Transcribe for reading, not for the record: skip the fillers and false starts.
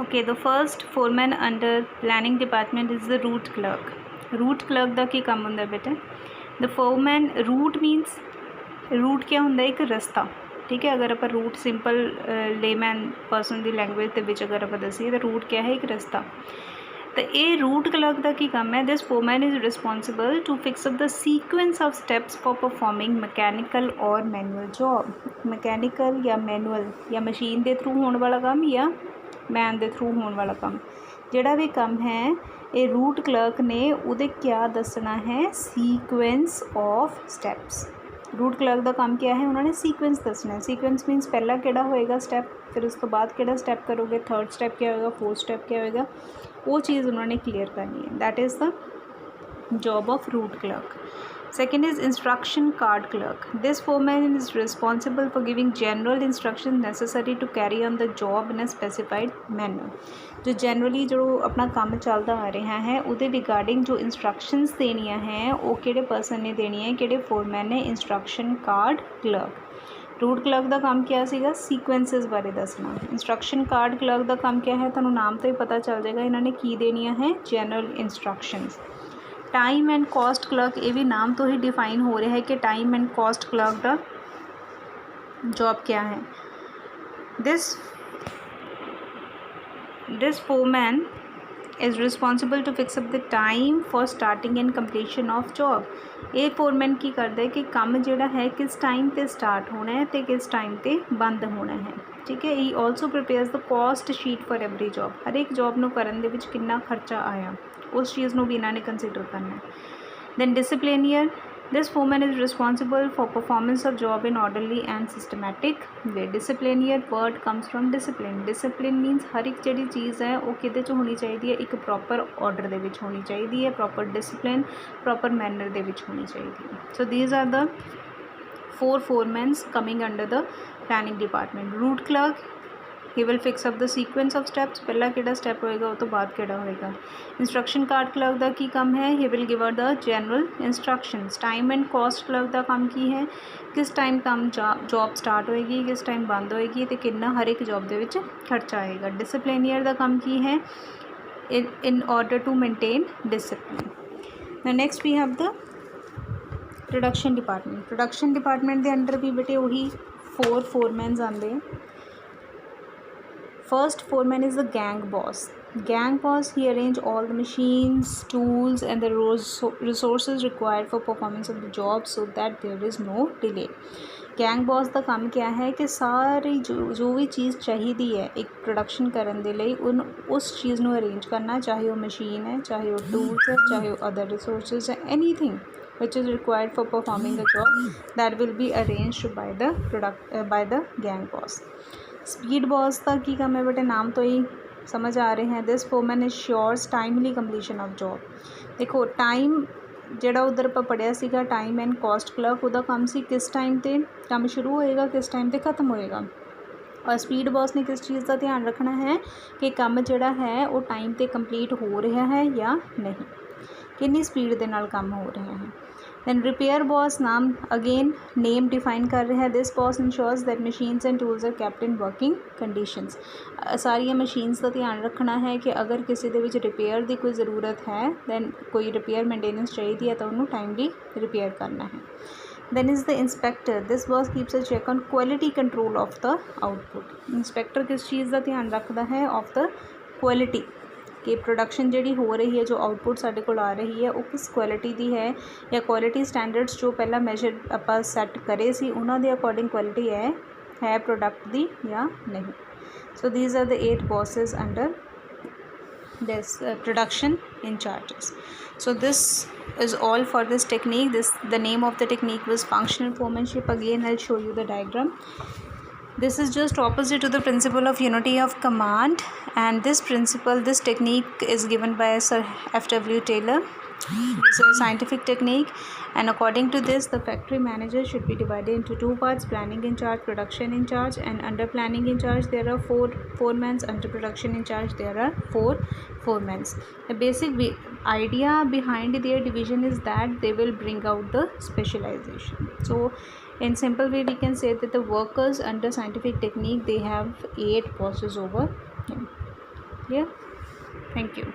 Okay, the first foreman under planning department is the route clerk. Route clerk ਦਾ ਕੀ ਕੰਮ ਹੁੰਦਾ ਬੇਟਾ? The foreman, route means route क्या ਹੁੰਦਾ? एक रस्ता, ठीक है। अगर आप रूट सिंपल लेमैन पर्सन की लैंग्वेज के विच अगर आप दसीए तो रूट क्या है? एक रस्ता। तो ये रूट क्लर्क का की काम है? This foreman is responsible to fix up the sequence of steps for performing mechanical और मैनुअल जॉब। मैकेनिकल या मैनुअल या मशीन के थ्रू होने वाला काम या मैन के थ्रू होने वाला काम, जोड़ा भी काम है ये रूट क्लर्क ने उहदे क्या दसना है? Sequence of steps. Root clerk का काम क्या है? उन्होंने सीक्वेंस दसना है। सीक्वेंस मीनस पहला किहड़ा होएगा स्टैप, फिर उस तो बाद किहड़ा स्टैप करोगे, थर्ड स्टैप क्या होएगा, फोर्थ स्टैप क्या होएगा, वो चीज़ उन्होंने क्लीयर करनी है। That is the job of root clerk. Second is instruction card clerk. This foreman is responsible for giving general instructions necessary to carry on the job in a specified manner. जो generally जो अपना काम चलता आ रहा है उहदे regarding जो instructions देनियां हैं वो किहड़े पर्सन ने देनी है, किहड़े फोरमैन ने? Instruction card clerk. Root clerk का काम क्या सीगा? सीक्वेंसिस बारे दसना। इंस्ट्रक्शन कार्ड क्लर्क का काम क्या है? तुहानू नाम तो ही पता चल जाएगा इन्होंने की देनियां है? General instructions. Time and cost clerk, ये भी नाम तो ही डिफाइन हो रहा है कि टाइम एंड कॉस्ट क्लर्क का जॉब क्या है। This foreman is responsible to fix up the time for starting and completion of job. ये फोरमैन की करता है कि काम जोड़ा है किस टाइम पे स्टार्ट होना है तो किस टाइम पे बंद होना है, ठीक है। He also prepares the cost sheet for every job. हर एक जॉब नूं करन दे विच कितना खर्चा आया उस चीज़ को भी इन्होंने कंसीडर करना है। Then disciplinarian, this foreman is responsible for performance of job in orderly and systematic way. Disciplinarian word comes from discipline. Discipline means हर एक जी चीज़ है वो किहदे च होनी चाहिए है? एक प्रॉपर ऑर्डर दे विच होनी चाहिए है, प्रॉपर डिसिप्लिन प्रॉपर मैनर दे विच होनी चाहिए है। So these are the 4 foremans coming under the planning department. Route clerk, he will fix up the sequence of steps, पहला किहड़ा स्टैप होएगा वो तो बाद किहड़ा होएगा। इंस्ट्रक्शन कार्ड क्लर्क का की काम है? He will give the general instructions. Time and cost clerk का काम की है? किस टाइम काम जॉब स्टार्ट होएगी, किस टाइम बंद होएगी तो कितना हर एक जॉब दे विच खर्चा आएगा। डिसिप्लिनियर का काम की है? In order to maintain discipline. Next we have the production department. Production department के अंडर भी बेटे वही 4 फोरमैन्स आते हैं। First foreman is the gang boss. Gang boss, he arrange all the machines, tools and the resources required for performance of the job so that there is no delay. Gang boss का काम क्या है कि सारी जो भी चीज़ चाहिए है एक प्रोडक्शन करने के लिए उस चीज़ को अरेंज करना, चाहे वो मशीन है, चाहे वो टूल्स है, चाहे वो अदर रिसोर्सेज है, anything which is required for performing the job that will be arranged by the gang boss. Speed boss का की काम है बेटे? नाम तो ही समझ आ रहे हैं। This foreman ensures timely completion of job. देखो टाइम जोड़ा उधर आप पढ़िया सीगा टाइम एंड कॉस्ट क्लर्क, वह काम सी किस टाइम पे काम शुरू होएगा, किस टाइम पे ख़त्म होएगा। और स्पीड बॉस ने किस चीज़ का ध्यान रखना है कि काम जोड़ा है वो टाइम पे कंप्लीट हो रहा है या नहीं, कितनी स्पीड के नाल काम हो रहा है। दैन रिपेयर बॉस, नाम अगेन नेम डिफाइन कर रहा है। This boss ensures that machines and tools are kept in working conditions. सारिया मशीन्स का ध्यान रखना है कि अगर किसी दे विच रिपेयर की कोई ज़रूरत है दैन कोई रिपेयर मेनटेनेंस चाहिए है तो उन्होंने टाइमली रिपेयर करना है। Then is the inspector. This boss keeps a check on quality control of the output. Inspector किस चीज़ का ध्यान रखता है? ऑफ द क्वालिटी, कि प्रोडक्शन जी हो रही है, जो आउटपुट साढ़े को आ रही है वो किस क्वालिटी की है, या क्वालिटी स्टैंडर्ड्स जो पहला मैजर आप सैट करे सी उन्होंने अकॉर्डिंग क्वालिटी है प्रोडक्ट की या नहीं। So these are the 8 bosses under this production incharges. So this is all for this technique. The name of the technique was functional foremanship. Again I'll show you the diagram. This is just opposite to the principle of unity of command, and this technique is given by Sir F.W. Taylor. It's a scientific technique, and according to this the factory manager should be divided into 2 parts: planning in charge, production in charge. And under planning in charge there are 4 foremen, under production in charge there are 4 foremen. The basic idea behind their division is that they will bring out the specialization. So in simple way we can say that the workers under scientific technique, they have 8 bosses over him. clear? Thank you.